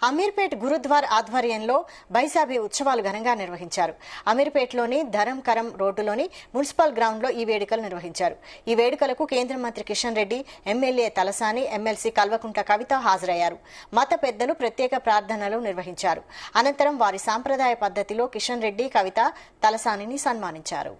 అమీర్పేట్ గురుద్వార్ ఆధ్వర్యంలో బైసాబీ ఉత్సవాలు ఘనంగా నిర్వహించారు. అమీర్పేట్లోని ధరం కరం రోడ్డులోని మున్సిపల్ గ్రౌండ్లో ఈ వేడుకలు నిర్వహించారు. ఈ వేడుకలకు కేంద్ర మంత్రి కిషన్ రెడ్డి, ఎమ్మెల్యే తలసాని, ఎమ్మెల్సీ కల్వకుంట్ల కవిత హాజరయ్యారు. మత పెద్దలు ప్రత్యేక ప్రార్థనలు నిర్వహించారు. అనంతరం వారి సాంప్రదాయ పద్ధతిలో కిషన్ రెడ్డి, కవిత తలసానిని సన్మానించారు.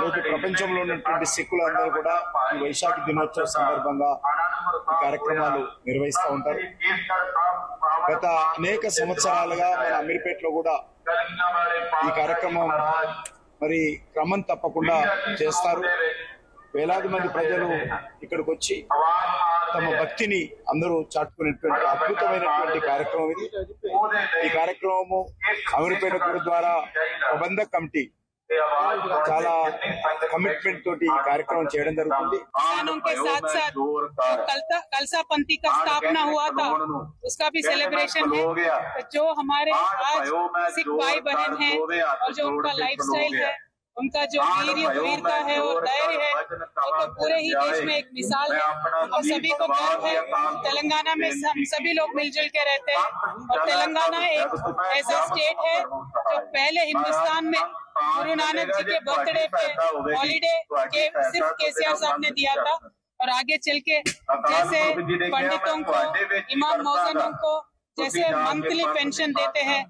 ఈరోజు ప్రపంచంలో ఉన్నటువంటి సిక్కులందరూ కూడా ఈ వైశాఖ దినోత్సవ సందర్భంగా ఈ కార్యక్రమాలు నిర్వహిస్తూ ఉంటారు. గత అనేక సంవత్సరాలుగా మన అమీర్పేటలో కూడా ఈ కార్యక్రమం మరి క్రమం తప్పకుండా చేస్తారు. వేలాది మంది ప్రజలు ఇక్కడికి వచ్చి తమ భక్తిని అందరూ చాటుకునేటువంటి అద్భుతమైనటువంటి కార్యక్రమం ఇది. ఈ కార్యక్రమము అమీర్పేట గురుద్వారా ప్రబంధక కమిటీ చాలా కమిట్మెంట్ తోటి ఈ కార్యక్రమం చేయడం జరుగుతుంది. किसानों के साथ साथ जो कलसा पंथी का स्थापना हुआ था उसका भी सेलिब्रेशन है। जो हमारे आज सिख भाई बहन हैं और जो उनका लाइफस्टाइल है, उनका जो वीरता है और धैर्य है, वो तो पूरे ही देश में एक मिसाल है। हम सभी को गर्व है। तेलंगाना में हम सभी लोग मिलजुल के रहते हैं और तेलंगाना एक ऐसा स्टेट है जो पहले हिंदुस्तान में गुरु नानक जी के बर्थडे पे हॉलीडे के सिर्फ केसीआर साहब ने दिया था और आगे चल के जैसे पंडितों को, इमाम मौजनों को जैसे मंथली पेंशन देते हैं,